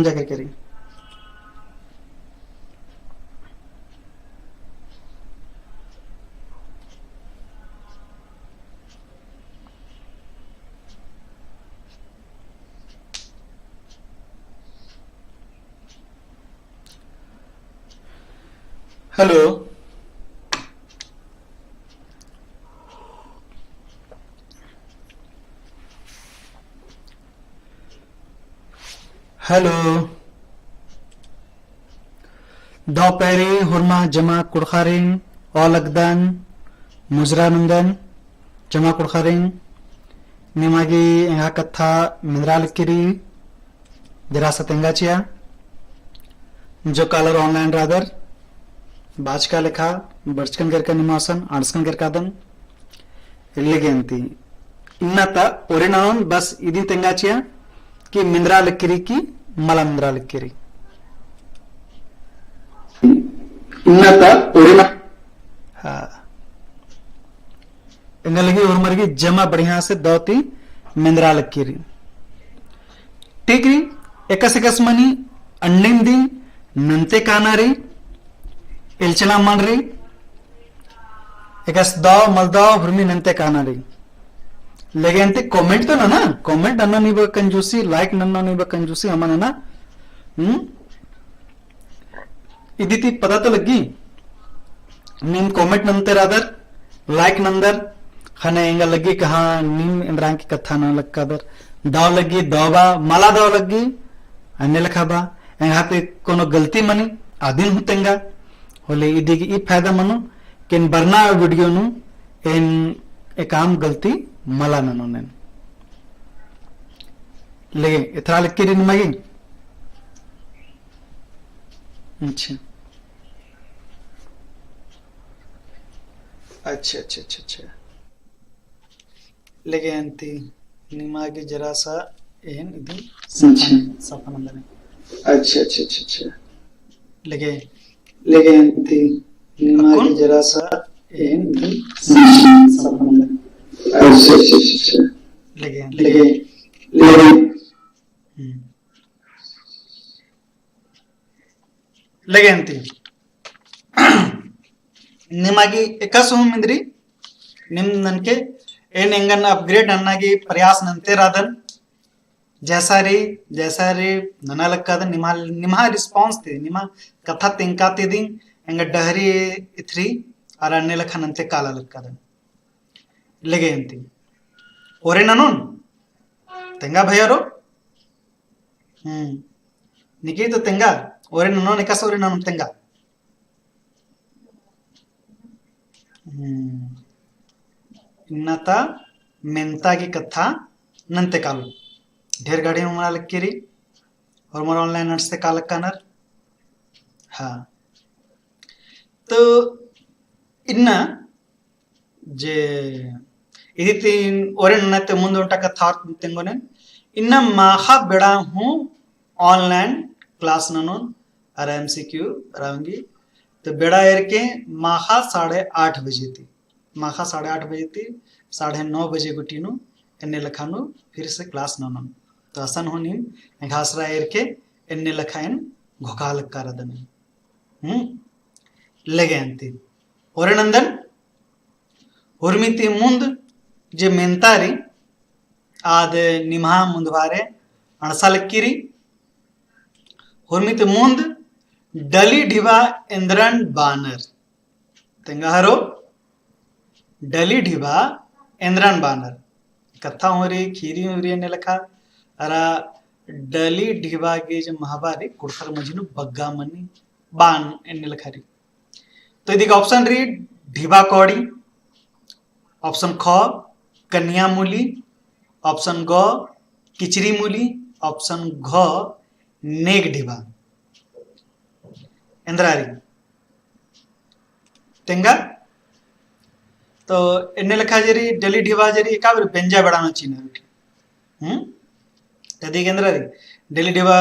जाकर करी। Hello. Hello. दोपहरी हुरमा जमा कुड़खारिंग ओलगदन मुजरानंदन जमा कुड़खारिंग निमागी एंगा कथा मिनराल किरी जरासा तेंगाचिया जो कालर ऑनलाइन रादर बाज का लेखा बर्चकन करका निमासन आर्सकन करकादन इल्लेगेंती इन्नता ओरिनान बस इदी तेंगाचिया कि मिनराल किरी की मला मिनराल किरी इन्नता ओरिना हाँ इंगलगी और मरगी जमा बढ़िया से दौती मिनराल किरी ठीक री एकस एकस मनी अन्निम दी नंते कानारी इल्चना मन री एकस दाव मलदाव भूमि नंते कानारी लेकिन कमेंट तो ना कमेंट अन्ना नहीं कंजूसी लाइक नन्ना नहीं कंजूसी हमन ना इदी पता तो लगी नीम कमेंट नंतर आदर लाइक नंदर खने इंगा लगी कहा नीम इंद्रांग की कथा ना लक्कादर दाव लगी दावा माला दाव लगी अन्य लखा बा यहाँ पे कोनो गलती मनी आदिन हुतेंगा होले इदी की फायदा मनो किन बरना वीडियो नु इन एक आम गलती मला ननो ने ले इतरा लिख के दिन मगी अच्छा अच्छा अच्छा अच्छा अच्छा लेके अंती निमागी जरा सा एन इदी सफा नंबर अच्छा अच्छा अच्छा अच्छा लेके लेके अंती निमागी जरा सा एन इदी सफा नंबर अच्छा अच्छा अच्छा लेके लेके लेके लेके अंती निमागी एकस मिंद्री निम ननके एन एंगन अपग्रेड अन्नागी प्रयास नंते राधन जैसा रे नना लक्कादन निमा रिस्पांस थे निमा कथा तिंका ते दिन एंग डहरी इथरी और अन्य लखा नंते काला लक्कादन लेगे एंती ओरे ननुन तेंगा भैयारो निकी तो तेंगा ओरे ननुन एकस ओरे ननुन तेंगा इन्नता मेंता की कथा नंते कालो ढेर गाड़ी में मना लक्कीरी और मोर ऑनलाइन नट्स से कालक कानर हाँ तो इन्ना जे इदी तीन ओरे नते मुंदे उंटा कथा और तेंगोने इन्ना माखा बेड़ा हूँ ऑनलाइन क्लास ननोन और एमसीक्यू रावंगी तो बेड़ा एर के माखा 8:30 बजे थी माखा 8:30 बजे थी 9:30 बजे गुटीनु एन्ने लखानु फिर से क्लास ननन तो असन होनी घासरा एर के एन्ने लखायन घोका लक्का रदन लगे अंती ओरे नंदन हुरमिति मुंद जे मेंतारी आद निमहा मुंदवारे अणसा लक्कीरी हुरमिति मुंद डली ढिबा इंद्रन बानर तेंगाहरो डली ढिबा इंद्रन बानर कथा हो रही खीरी हो रही ने लखा अरा डली ढिबा के जो महाबारी कुड़सर मजीनु बग्गा मनी बान एने लखा रही तो इदी का ऑप्शन री ढिबा कौड़ी ऑप्शन ख कन्या मूली ऑप्शन ग किचरी मूली ऑप्शन घ नेग ढिबा इंद्रारी तेंगा तो इन्ने लखा जरी डली ढिबा जरी एकावर बेंजा बड़ाना चीना तदी के इंद्रारी डली ढिबा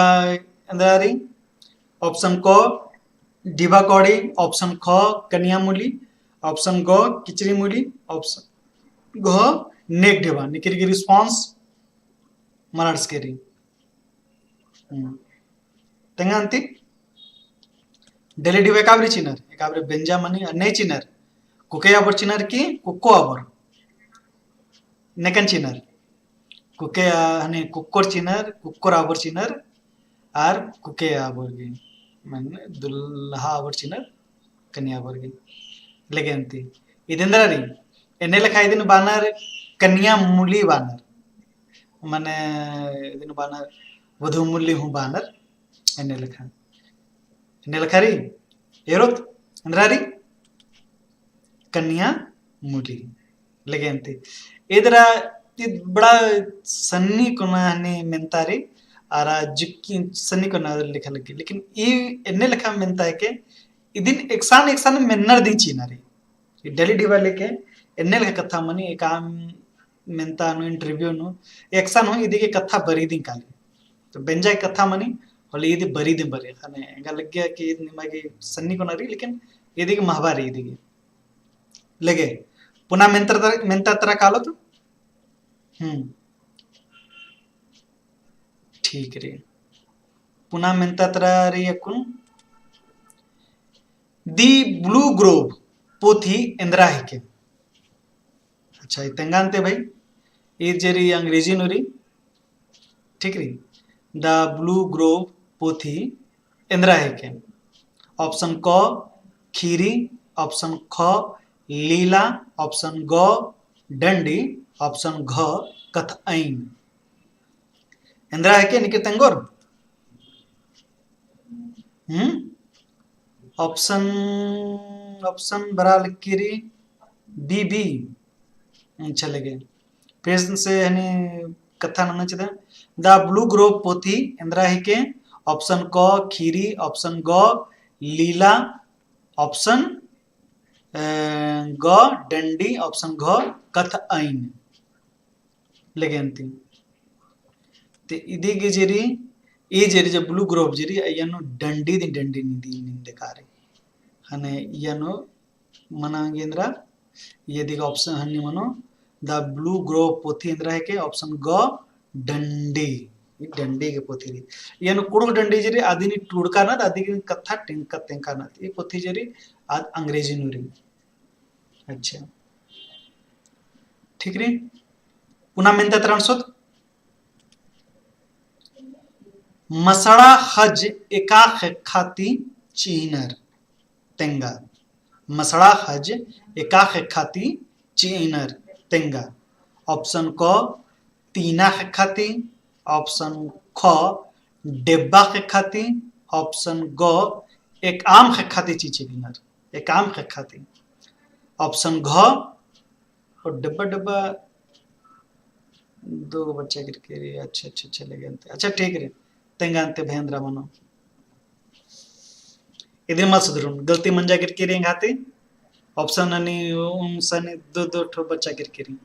इंद्रारी ऑप्शन को ढिबा कौड़ी ऑप्शन ख कन्या मूली ऑप्शन ग किचरी मूली ऑप्शन घ नेक ढिबा निकिर की रिस्पांस मराठस केरी तेंगांती डेली डिव एकाब्री चिनर एकाब्री बेंजामनी ने चिनर कुके आबर चिनर की कुक्को आबर नेकन चिनर कुके हने कुक्कोर चिनर कुक्कोर आबर चिनर आर कुके आबर गी माने दुल्हा आबर चिनर कन्या आबर गी लेगेंती इदेंद्रारी एने लेखा इदिन बानर कन्या मूली बानर माने इदिन बानर वधु मूली हूँ बानर एने लेखा री एरोत अंद्रारी कन्या मूली लेगेंती इधरा बड़ा सन्नी कोना हने मेंतारी आरा जुक्की सन्नी कोना लिखा लगी लेकिन ई एने लेखा मेंता है के इदिन एकसान मेन्नर दी चीनारी डेली डिवा लेके एने लेखा कथा मनी एकाम मेंता नु इंटरव्यू नु एकसान हो इदी के कथा बरी दी काली तो बेंजा कथा मनी होले इदी बरी दी बरी खाने गा लग गया कि निमागी सन्नी कोनारी लेकिन इदी के महबारी इदी के लगे पुनः मेंता तरह कालो तो ठीक रे पुनः मेंता तरह रे यकुन दी ब्लू ग्रोव पोथी इंद्रा हिके अच्छा इतंगांते भाई ये जेरी अंग्रेजी नुरी ठीक री द ब्लू ग्रोव पोथी इंद्रा हिके ऑप्शन क खीरी ऑप्शन ख लीला ऑप्शन ग डंडी ऑप्शन घ कथआइन इंद्रा हिके निके तंगोर ऑप्शन बराल किरी बी चले गए फिर से यानी कथा नमन चले द ब्लू ग्रोव पोथी इंद्रा हिके ऑप्शन क खीरी ऑप्शन ग लीला ऑप्शन ग डंडी ऑप्शन घ कथआइन लेगेंती ते इदी गे जेरी ಈ ಜರಿ ಜ ಬ್ಲೂ ಗ್ರೋವ್ ಜರಿ ಅಯ್ಯನು ದಂಡಿ ನಿಂದಿ ನಿಂದಕಾರಿ ಹನೆ ಯನು ಮನಂಗೇಂದ್ರ ಯದಿಗ ಆಪ್ಷನ್ ಹನ್ನಿ ಮನು ದ ಬ್ಲೂ ಗ್ರೋವ್ ಪೋಥಿ ಇಂದ್ರ है के ऑप्शन ग डंडी डंडी के पोथी री यनु कुड़क डंडी जरी आदिनी टुड़का ना आदिनी कथा टिंका तेंका ना ये पोथी जरी आज अंग्रेजी नुरी अच्छा ठीक री पुनः मेंता त्रणसोत मसड़ा हज एका खाती चीनर तेंगा मसड़ा हज एका खाती चीनर तेंगा ऑप्शन क तीना खाती ऑप्शन ख डेब्बा खाती ऑप्शन ग एक आम खाती चीचिनर एक आम खाती ऑप्शन घ और डब्बा डब्बा दो बच्चा गिर के अच्छा चले गए अच्छा ठीक है तेंगांते भयंद्र मनो इधर मत सुधरून गलती मंजा गिर के रिंग आते ऑप्शन अनि सनी दो ठो बच्चा गिर के रिंग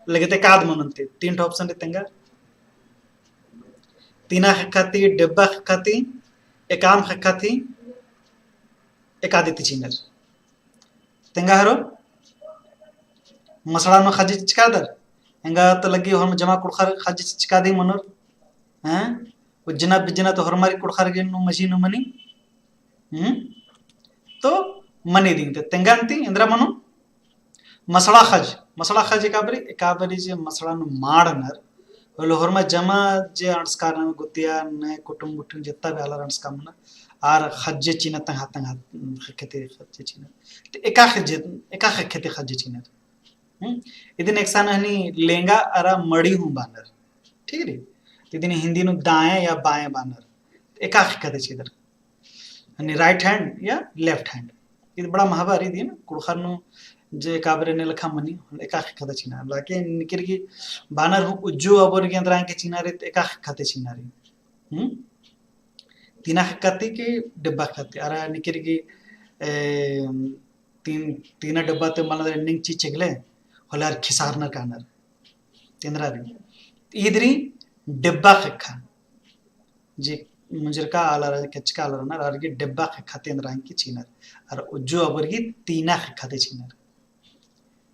लगते काद मनंते तीन ठो ऑप्शन तेंगा तीना खाती डब्बा खाती एकाम खाती एकादिति चिनर तेंगा हरो मसड़ा नो खाजी चिकादर एंगा तो लगी हम जमा कुड़खर खाजी चिकादी मनोर हैं बिजना तो हरमारी कुड़खर गे मशीन मनी तो मनी दिंते तेंगांती इंद्रा मनु मसड़ा खज एकाबरी जे मसड़ा नु माड़नर ओलो हरमा जमा जे अंस्कार गुतिया ने कुटुंब गुटुंब जत्ता बे आला अंस्कार मन आर खज्जे चिना तंग खते खज्जे चिना ते एका खते खज्जे चिना इदिन एकसान हनी लेंगा अरा मड़ी हूं बानर ठीक रे इदिन हिंदी नु दाएं या बाएं बानर एका खते चिदर हनी राइट हैंड या लेफ्ट हैंड इद बड़ा महाभारी दिन कुड़खर नु जे काबरे ने लखा मनी एका खते चिना लाके निकिर की बानर हूं उज्जो अबर के अंदर के चिना रे एका खते चिना रे तीना खते के डब्बा खते अरा निकिर की तीना डब्बा ते मन रनिंग ची चगले होलार खिसारनर कानर तेंद्रा रे इदरी डब्बा खखा जे मुजरका आला कचका आला ना आर के डब्बा खखाते अंदर की चिनर और उज्जो अबर की तीना खखाते चिनर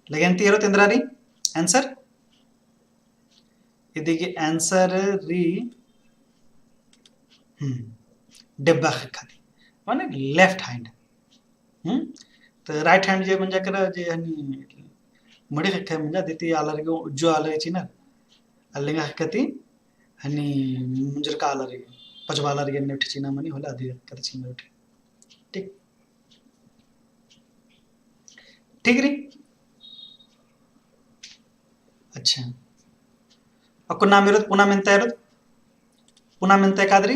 लेकिन तीरो तेंद्रा री आंसर इदी के आंसर री डेब्बा खाती माने लेफ्ट हँड. तर राईट हँड जे म्हणजे करा जे मडी काय म्हणजे ती आलर उज्जो आलरची ना अल्लेंगा हकती आणि मुंजर का आलर पचबालर गे नेट चीना मनी होला अधि करची नेट. ठीक ठीक री. अच्छा अको नाम इरत पुना ಮೆಂತೆ ಕಾದ್ರಿ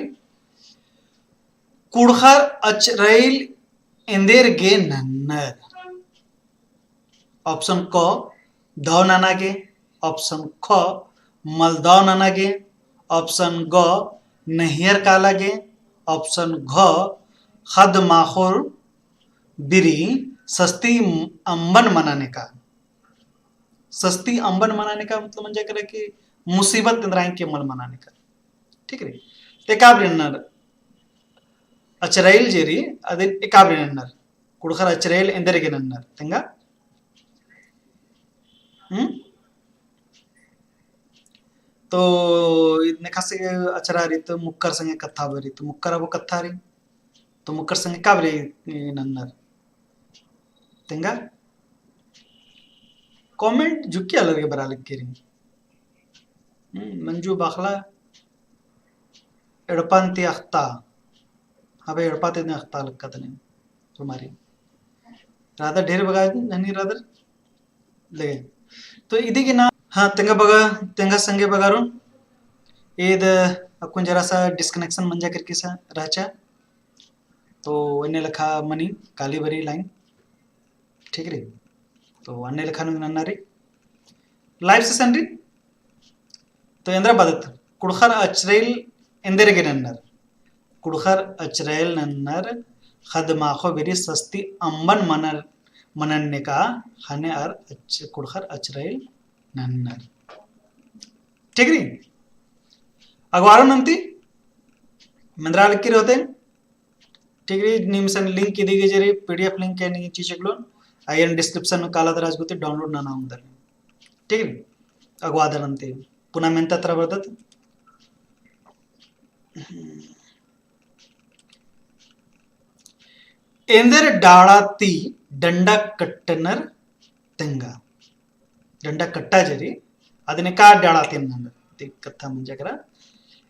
ಕುಡ್ಹರ್ ಅಚ್ರೈಲ್ ಎಂದೇರ್ ಗೆ ನನ್ನರ್. ऑप्शन क धव नानागे, ऑप्शन ख मलदव नानागे, ऑप्शन ग नहियर कालागे, ऑप्शन घ हद माहौर बिरी सस्ती अंबन मनाने का. सस्ती अंबन मनाने का मतलब म्हणजे करे की मुसीबत इंद्रायण के मल मनाने का. ठीक है ते काब्रिनर अचरैल जेरी अदे काब्रिनर कुडखर अचरैल ಎಂದರಿಗೆ ನನ್ನರ್ ತೆಂಗ. तो इतने खासे अचरा रही तो मुक्कर संगे कथा बरी तो मुक्कर अब कथा रही तो मुक्कर संगे काबरी नन्नर तेंगा. कमेंट जुक्की अलग बरा लग के रही. मंजू बाखला एडपांती अख्ता हवे एडपाते ने अख्ता लग कतने तुम्हारी राधा ढेर बगा नहीं राधा लगे तो इदी की ना. हाँ तेंगा बगा तेंगा संगे बगारून ईद अकुन जरा सा डिस्कनेक्शन मंजा करके सा राचा तो अन्य लखा मनी काली बरी लाइन. ठीक रे तो अन्य लखा नन्ना रे लाइव सेशन रे तो ಎಂದ್ರ ಬದತ್ ಕುಡ್ಖರ್ ಅಚ್ರೈಲ್ ಎಂದರಿಗೆ ನನ್ನರ್ ಕುಡ್ಖರ್ ಅಚ್ರೈಲ್ ನನ್ನರ್ खद माखो बेरी सस्ती अंबन मनन्ने का खाने और कुड़खर अचरैल नन्नर. ठीक री अगवारो नंती मंद्राल की होते. ठीक री निम्सन लिंक की दी जरी पीडीएफ लिंक के नहीं चीचकलो आयन डिस्क्रिप्शन में काला दराज गुते डाउनलोड ना नाम दर. ठीक री अगवादर नंती पुन्हा मेंता ತರ ಬರ್ತದ. ಎಂದರ ಡಾಳಾತಿ ದಂಡ ಕಟ್ಟನರ್ ತೆಂಗ ದಂಡ ಕಟ್टा जरी ಅದನ್ನೇ का डाळाती ಅನ್ನಂದ ते कथा म्हणजे करा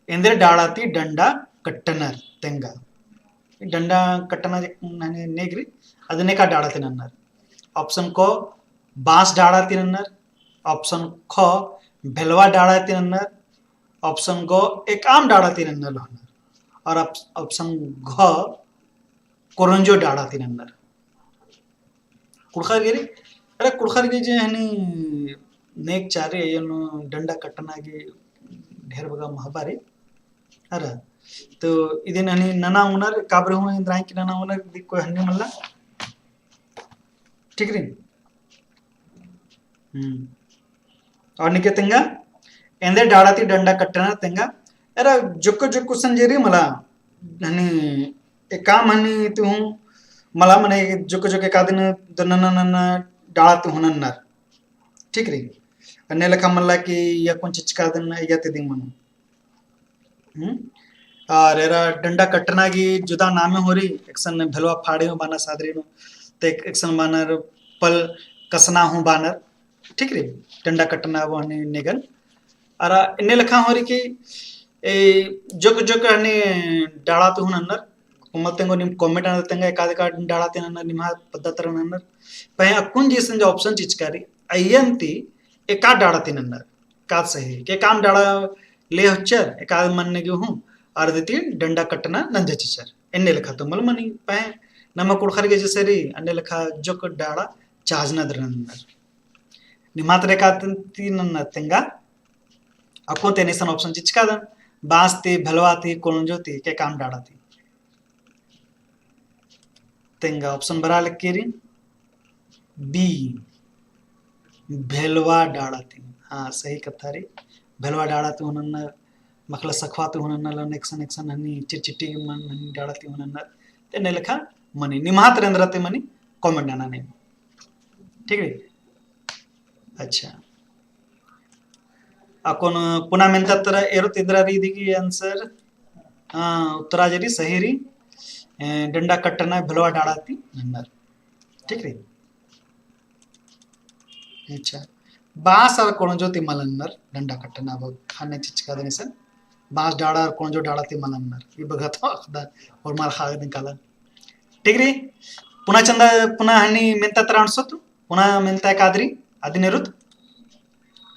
ಎಂದರ डाळाती ದಂಡ ಕಟ್ಟನರ್ ತೆಂಗ ದಂಡ ಕಟ್ಟನ ನಾನೇ नेगरी ಅದನ್ನೇ का डाळाती ಅನ್ನರ್. ऑप्शन को बांस डाळाती ಅನ್ನರ್, ऑप्शन ख भेलवा डाळाती ಅನ್ನರ್, ऑप्शन गो एक आम डाळाती ಅನ್ನर और ऑप्शन घ कोरंजो डाळाती ಅನ್ನರ್. कुडखर गिरी अरे कुडखर गे जे हनी नेक चारे ಏನು ದಂಡ ಕಟ್ಟನಾಗಿ ढेर बगा महबारी अरे तो इदिन हनी नना उनर काबरे हुए इंद्राई की नना उनर दिक्को हन्नी मल्ला. ठीक री और निके तेंगा ಎಂದೇ डाळाती ದಂಡ ಕಟ್ಟನ तेंगा अरे जुक्को जुक्को संजेरी मला हनी एक काम हनी तू मला मने जुक्को जुक्के एकादिन नना नना डाळाती हुनन्नर. ठीक री अन्य लखा मल्ला की या कोण चिचकादन या ते दिन मनु और एरा डंडा कट्टनागी जुदा नामे होरी एक्सन भेलवा फाड़े हो बाना सादरी नो ते एक्सन बानर पल कसना हूं बानर. ठीक रे डंडा कट्टना वो हनी नेगन और इन्ने लखा होरी की ए जोक जोक हनी डाळाती हुनन्नर कुमल तेंगो निम कमेंट अन तेंगा एकाद का डाळाती नन्नर निमा पद्धतर नन्नर पय अकुन जीसन जो ऑप्शन चिचकारी अयंती एका डाळाती नन्नर का सही के काम डाळा ले हच्चर एकाद मनने गे हूं और देती डंडा कट्टना नंदे चिचर एन्ने लखा तो मल मनी पय नम कुडखर गे जसरी अन्ने लखा जोक डाळा चाजना दरनन्नर निमात्रे का ती नन्नर तेंगा अको तेनिसन ऑप्शन चिचकादन बांसती भलवाती कोलंजोती के काम डाळाती तेंगा ऑप्शन बरा लक्केरी बी भेलवा डाळाती. हाँ सही कथा रे भेलवा डाळाती हुनन्नर मखला सखवाती हुनन्नर नेक्सन नेक्सन हनी चिचिटी मन हनी डाळाती हुनन्नर ते ने लेखा मनी निमात रेंद्रते मनी कमेंट नाना ने. ठीक है अच्छा अकोन पुन्हा मेंता तर एरो तिद्रा रीदी की आंसर उत्तराजरी सहीरी डंडा कट्टना भलवा डाड़ाती नन्नर। ठीक रे। अच्छा बांस और कोणजोती मलन्नर डंडा कट्टना बग खाने चिचका देने से बांस डाड़ा और कोणजो डाड़ाती मलन्नर ये बगत खदा और मार खा निकाला। ठीक रे। पुन्हा चंदा पुन्हा हनी मेंता त्राणसोत पुन्हा मेंता कादरी आदि निरुत।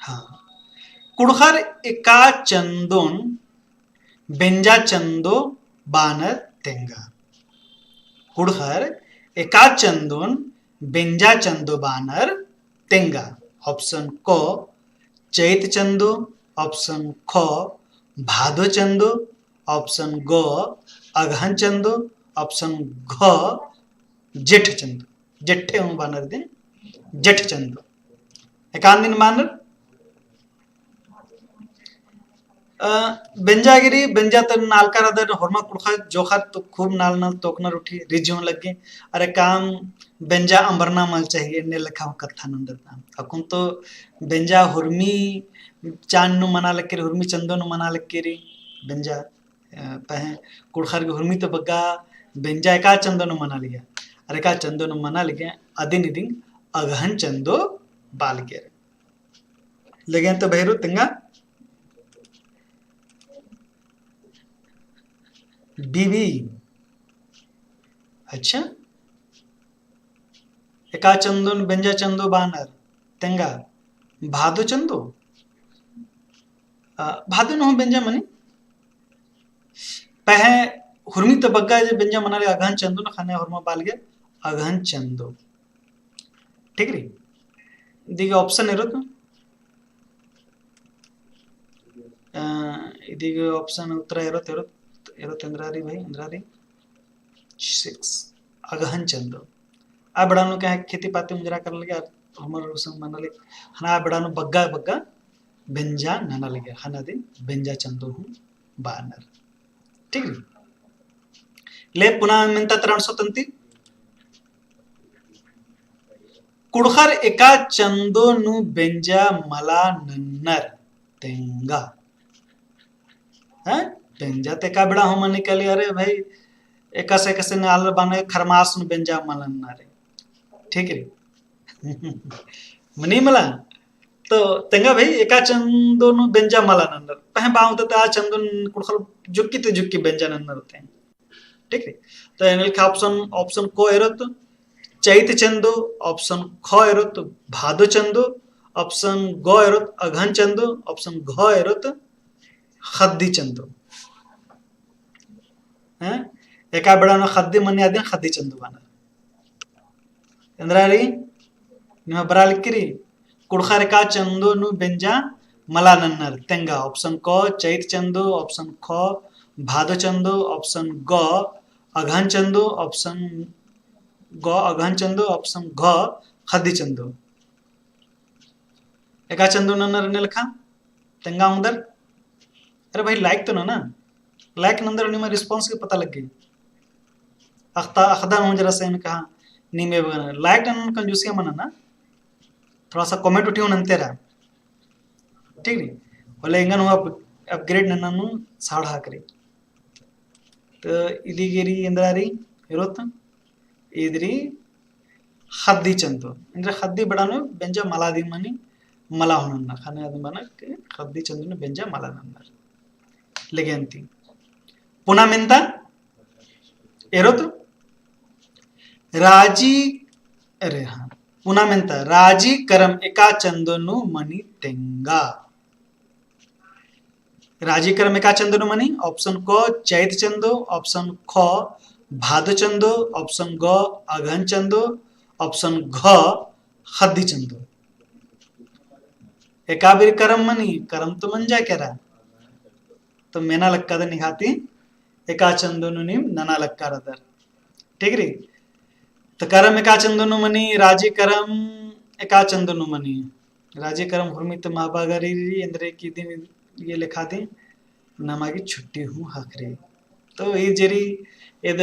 हाँ कुड़खर एका चंदोन बेंजा चंदो बानर तेंगा। कुड़खर एका चंदोन बेंजा चंदो बानर तेंगा। ऑप्शन क चैत चंदो, ऑप्शन ख भादो चंदो, ऑप्शन ग अगहन चंदो, ऑप्शन घ जेठ चंदो। जेठे हूँ बानर दिन जेठ चंदो एकान दिन बानर बेंजागिरी बेंजा तर नालकार अदर हरमा कुड़खा जोखा तो खूब नाल नाल तोकनर उठी रिज्यों लगे अरे काम बेंजा अंबरना मल चाहिए ने लिखा हूँ कथा नंदता अकुन तो बेंजा हुरमी चांद नु मना लगे हुरमी चंदो नु मना लगे बेंजा पहे कुड़खर के हुरमी तो बग्गा बेंजा एका चंदो नु मना लिया अरे का चंदो नु मना लिया अदिन इदिन अगहन चंदो बाल के लगे तो भैरू तिंगा बीवी। अच्छा एका चंदो बेंजा चंदो बानर तेंगा भादो चंदो भादो न बेंजा मनी पह हुरमी तो बग्गा जे बेंजा मना ले अगहन चंदो न खाने हुरमा बाल गया अगहन चंदो। ठीक री इदिगे ऑप्शन इरो तो इदिगे ऑप्शन उत्तरा इरो तेरो इरो इंद्रारी भाई इंद्रारी 6 अगहन चंदो आ बड़ानो क्या खेती पाती मुजरा कर लगे हमर उसम मन ले हना बड़ानो बग्गा बग्गा बेंजा नना लगे हना दिन बेंजा चंदो हूँ बानर। ठीक है ले पुनः मिनता 330 कुड़खर एका चंदो नु बेंजा मला नन्नर तेंगा। हैं बेंजा ते का बड़ा हम निकली अरे भाई एका से कैसे नाल बने खरमास नु बेंजा मलन्ना रे। ठीक है मनी मला तो तेंगा भाई एका चंदो नु बेंजा मला नन्नर पह बाउ तो आ चंदो कुड़खर जुक्की ते जुक्की बेंजा नन्नर थे। ठीक है तो एनल का ऑप्शन ऑप्शन को एरत चैत चंदो, ऑप्शन ख एरत भादो चंदो, ऑप्शन ग एरत अघन चंदो, ऑप्शन घ एरत खद्दी चंदो। हैं एका बड़ा न खद्दी मनी आदि खद्दी चंदो बाना इंद्रारी निम बराल किरी कुड़खर का चंदो नु बेंजा मला नन्नर तेंगा। ऑप्शन क चैत चंदो, ऑप्शन ख भादो चंदो, ऑप्शन ग अघन चंदो, ऑप्शन ग अघन चंदो, ऑप्शन घ खद्दी चंदो। एका चंदो नन्नर ने लिखा तेंगा उधर अरे भाई लाइक तो ना लाइक नंदर निम रिस्पांस के पता लग गई अख्ता अखदा हूं जरा से कहा नीमे लाइक नन कंजूसिया मना ना थोड़ा सा कमेंट उठी उन तेरा। ठीक है बोले इंगन हुआ अपग्रेड नन्नु साढ़ हाकरी तो इदिगिरी इंद्रारी इरोत इद्री खद्दी चंदो इंद्र खद्दी बड़ानो बेंजा मलादी मनी मला होनन्ना खाने आदि मना खद्दी चंदो ने बेंजा मला नन्नर लेगेंती पुना मिंता एरोत राजी अरे हाँ पुना मिंता राजी करम एका चंदनु मणि तेंगा। राजी करम एका चंदनु मणि ऑप्शन क चैत चंदो, ऑप्शन ख भादो चंदो, ऑप्शन ग अघन चंदो, ऑप्शन घ खद्दी चंदो। एकाबिर करम मनी करम तो मन जा क्या रहा तो मेना लक्का दे निघाती एका चंदनु निम नना लक्का रदर। ठीक री तो करम एका चंदनु मनी राजी करम एका चंदनु मनी राजी करम हुर्मित महाबागरी इंद्रे की दिन ये लिखा दी नमागी छुट्टी हूँ हकरे तो ये जरी यद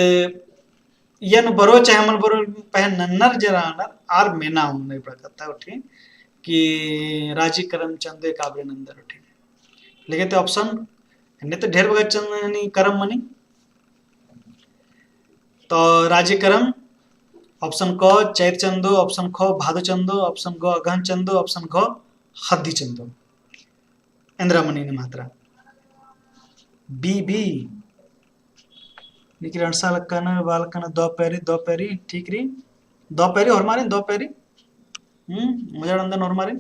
यन बरो चाहे मन बरो पह नन्नर जरा नर आर मेना हूँ नहीं पड़ता उठी कि राजी करम चंदे काबरे नंदर उठी लेकिन तो ऑप्शन तो ढेर बगा चंद करम मनी तो राजी करम ऑप्शन क चैत चंदो, ऑप्शन ख भादो चंदो, ऑप्शन ग अगहन चंदो, ऑप्शन घ हद्दी चंदो। इंद्रामणि ने मात्रा बी बी निकल अणसा लक्कन बालकन दो पैरी ठीक री दो पैरी और मारे दो पैरी मजा अंदर और मारे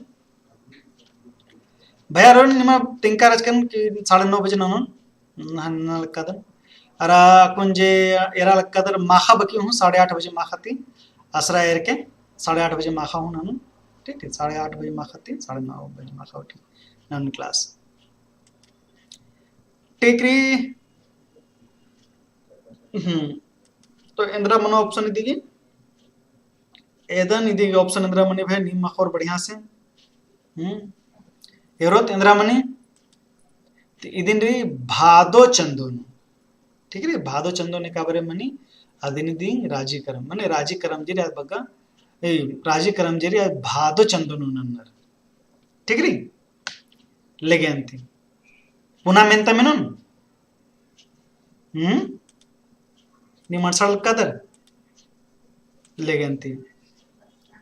भैया रोन निमा तिंका राजकन कि 9:30 बजे नन नन लक्कादन अरा कुंजे एरा लक्कादर माखा बकी हूँ 8:30 बजे माखाती आसरा एर के 8:30 बजे माखा हूँ नन ठीक है 8:30 बजे माखाती 9:30 बजे माखा उठी नन क्लास ठीक री तो इंदिरा मनो ऑप्शन दीजिए एदन इदी ऑप्शन इंदिरामणि भाई निम और बढ़िया से एरोत इंदिरामणि इदिन री भादो चंदोन ठीक है भादो चंदो ने काबरे मनी अदिन दी राजी करम मने राजी करम जेरी आज बग्गा ए राजी करम जेरी आज भादो चंदोन नन्नर ठीक री लेगे अंती पुना मेंता मेनन नी मनसाल कदर लेगे अंती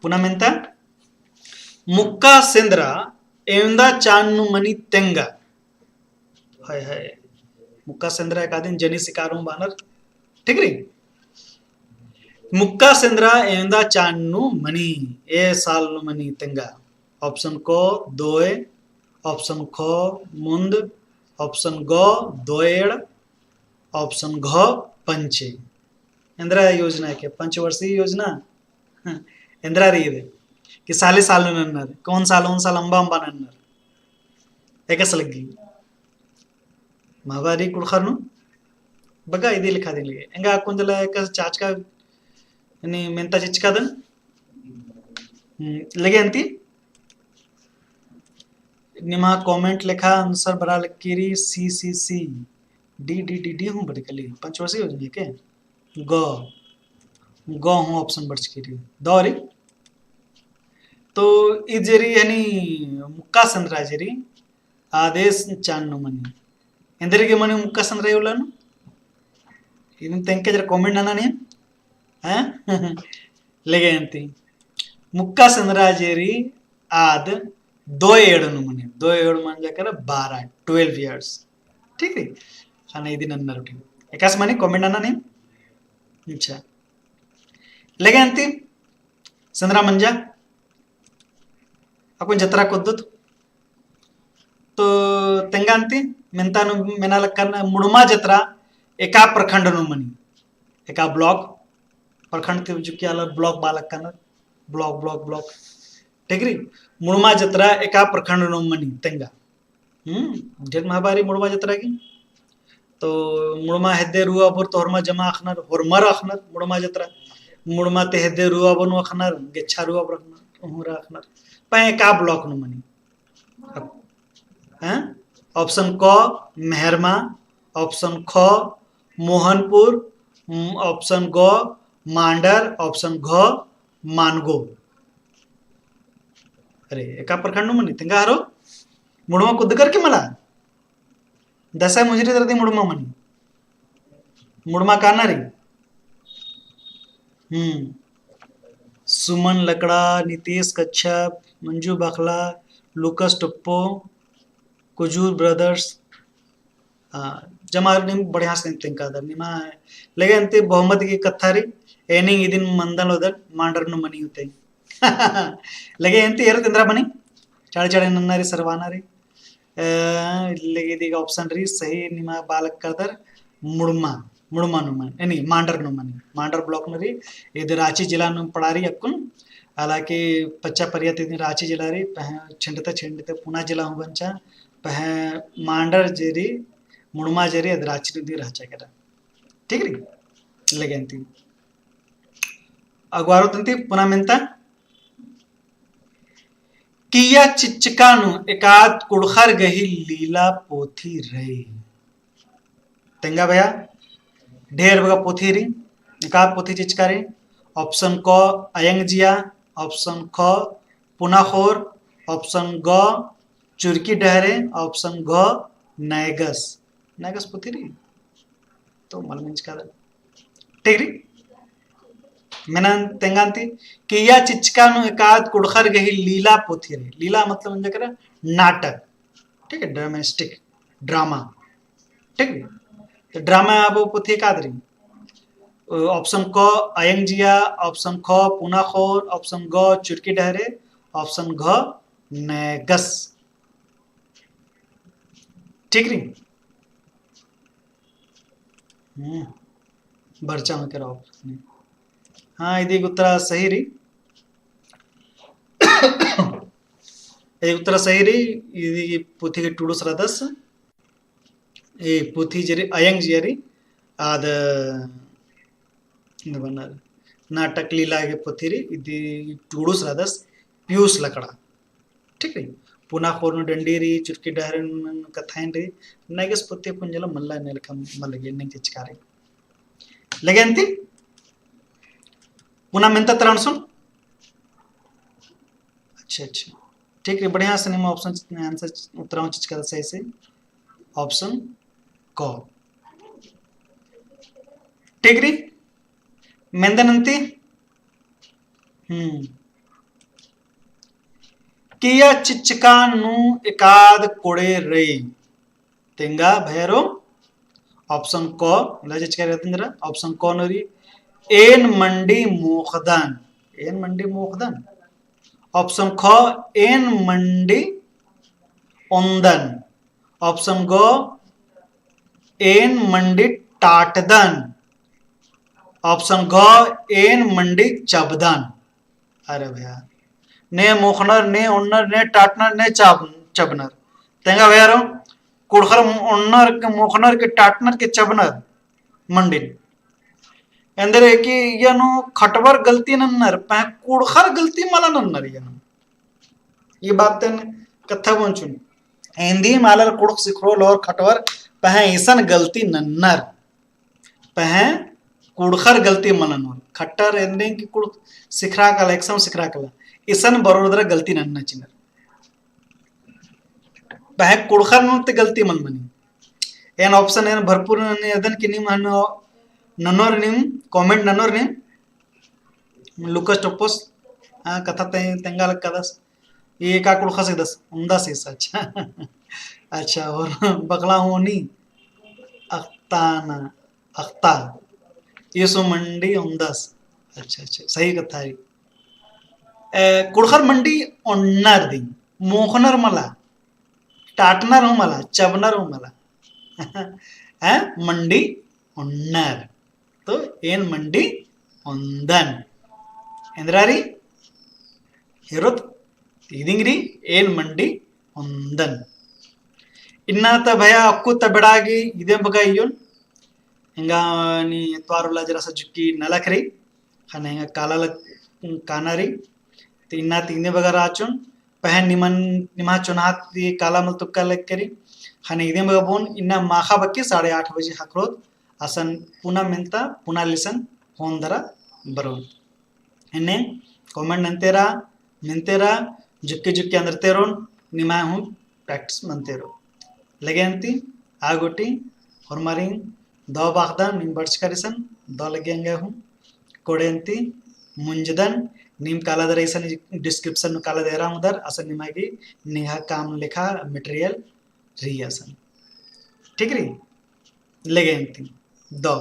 पुना मेंता मुक्का सेंद्रा एवंदा चान्नु मनी तेंगा हाय हाय मुक्का सेंद्रा एक आदिन जनी सिकारू बानर ठीक री मुक्का सेंद्रा एवंदा चान्नु मनी ए साल मनी तेंगा ऑप्शन को दोए ऑप्शन खो मुंद ऑप्शन गो दोएड़ ऑप्शन घ पंचे इंदिरा योजना के पंचवर्षीय योजना इंदिरा रही है कि साले साल नन्नर कौन साल अंबा अंबा नन्नर एक लगी महावारी कुड़खरनु बगा इदी लिखा दिन लगे इंगा कुंजला एक चाच का यानी मेंता चिचका दन लगे अंती निमा कमेंट लिखा आंसर बरा लकीरी सी डी हूँ बड़ी कली पंचवर्षीय योजना के ग हूँ ऑप्शन बर्च की दौरी तो इजेरी यानी मुक्का संद्रा जेरी आदेश चान्नु मनी इंदरी के मनी मुक्का संद्रा योलन इन तेंके जरा कमेंट नाना नहीं हैं लेगे अंती मुक्का संद्रा जेरी आद 2 ఏడును मनी 2 ఏడు मन जाकर 12 years ठीक है खाना ये दिन अन्नर उठी एकास मनी कमेंट नाना नहीं अच्छा लेगे अंती संद्रा मंजा अकुन जत्रा कुद्दुत तो तेंगांती मेंतानु मेना लक्कन मुड़मा जत्रा एका प्रखंड नु मनी एका ब्लॉक प्रखंड ते जो किया ब्लॉक बालक्कन ब्लॉक ठीक री मुड़मा जत्रा एका प्रखंड नु मनी तेंगा जेट महाबारी मुड़मा जत्रा की तो मुड़मा हेदे रुआ बोर तो हरमा जमा अखनर हरमर अखनर मुड़मा जत्रा मुड़मा ते हेदे रुआ बनु अखनर गेच्छा रुआ अखनर उहुरा अखनर पै का ब्लॉक नु मनी हैं ऑप्शन क मेहरमा ऑप्शन ख मोहनपुर ऑप्शन ग मांडर ऑप्शन घ मानगो अरे एका प्रखंड मनी तेंगा हारो मुड़मा कुद्दकर की मला दसा मुजरी तरती मुड़मा मनी मुड़मा कानारी सुमन लकड़ा नितेश कच्छप मंजू बखला लुकस टुप्पो कुजूर ब्रदर्स जमा निम बढ़िया से तिंका दर निमा लगे अंते बहुमत की कथारी एनिंग इदिन मंदल उदर मांडर नु मनी होते लगे अंते एरो तिंद्रा मनी चाड़े चाड़े नन्नारी सरवानारी लगे दी ऑप्शन री सही निमा बालक करदर मुड़मा नु मन एनी मांडर नु मनी मांडर ब्लॉक नरी इधर रांची जिला नु पड़ारी अक्कुन हालांकि पच्चा परियत इधर रांची जिला री छिंडते पुना जिला हूँ बंचा पह मांडर जेरी मुड़मा जेरी इधर रांची नु दी रांचा करा ठीक री लगे अंती अगवारो तंती पुना मेंता किया चिच्चकानु एकाद कुड़खर गही लीला पोथी रही तेंगा भैया ढेर बगा पोथी री एकाद पोथी चिचकारी ऑप्शन क अयंगजिया ऑप्शन ख पुनाखोर ऑप्शन ग चुरकी डहरे ऑप्शन घ नैगस नागस पुथिरी तो मलमिंच का टिगरी मेनन तेंगांती कि या चिचकानु एकाद कुड़खर गही लीला पुथिरी लीला मतलब म्हणजे करा नाटक ठीक है ड्रामेस्टिक ड्रामा ठीक है तो ड्रामा अब पुथी कादरी ऑप्शन क अयंगजिया ऑप्शन ख पुनाखोर ऑप्शन ग चुरकी डहरे ऑप्शन घ नेगस ठीक री ಬರ್ಚಾ ಹಾಕಿರೋ हाँ ಇದೀಗ ಉತ್ತರ सही ರೀ ये उत्तर सही री ये पुथी के टूडुस रदस ये पुथी जरी अयंग जरी आद बना नाटक लीला के पुथी री इदी टूडुस रदस पीयूष लकड़ा ठीक है पुना खोरनु डंडीरी चुटकी डहरन कथाइन री नगस पुथी पुंजल मल्ला नेलकम मलगे नहीं चिचकारी लगे अंति पुनः मिनता तरन सुन अच्छा अच्छा ठीक है बढ़िया से निम्न ऑप्शन आंसर उत्तराओं चीज का सही से ऑप्शन क ठीक री मेंदनंती किया चिचकानु एकाद कोड़े रे तेंगा भैरो ऑप्शन क लजिच कर रहते ऑप्शन क नरी एन मंडी मोखदन ऑप्शन ख एन मंडी ओंदन ऑप्शन ग एन मंडी टाटदन ऑप्शन घ एन मंडी चबदन अरे भैया ने मोखनर ने ओन्नर ने टाटनर ने चबनर तेंगा भैया कुड़खर ओन्नर के मोखनर के टाटनर के चबनर मंडी ಎಂದರೆ कि यनु खटवर गलती नन्नर पह कुड़खर गलती मला नन्नर यनु ये बात तन कथा बोंचुन हिंदी मालर कुड़ख सिखरो लोर खटवर पह ईसन गलती नन्नर पह कुड़खर गलती मननोर खट्टर एंडिंग की कुड़ सिखरा कला एक्सम सिखरा कला ईसन बरोदर गलती नन्ना चिनर पह कुड़खर नते गलती मन मनी एन ऑप्शन एन भरपूर ने अदन कि निम हनो ननोर निम कमेंट ननोर निम लुकस टोपस कथा तेंगाल कदस ये का कुड़ खस दस उमदा से अच्छा अच्छा और बगला होनी अख्ताना अख्ता ये सो मंडी उमदस अच्छा अच्छा सही कथा है कुड़खर मंडी ओन्नर दी मोखनर मला टाटनर हूँ मला चबनर हूँ मला है मंडी ओन्नर तो एन मंडी ओंदन इंद्रारी हिरोत इदिंगरी एन मंडी ओंदन इन्ना त भया अक्कु तबड़ागी इदे बगाइयोन इंगा नी त्वारुला जरा सजुकी नलखरी खाने इंगा काला कानारी तो इन्ना तीने बगा राचुन पहन निमा चुनात काला मल तुक्का लेकरी खाने इदे बगा बोन इन्ना माखा बक्की 8:30 बजे हकरोत असन पुनः मिलता पुनः लिसन होन दरा बरोन इन्हें कमेंट नंतेरा मिंतेरा जुक्की जुक्की अंदरतेरोन निमा हूँ प्रैक्टिस मंतेरो लगे अंती आगोटी और मारी दो बाखदन निम बर्च करिसन दो लगेंगे हूँ कोडेंती मुंजदन नीम काला दर ऐसा डिस्क्रिप्शन में काला दे रहा हूँ उधर असन निमा की निहा काम लिखा मटेरियल री असन ठीक री लगे अंती दो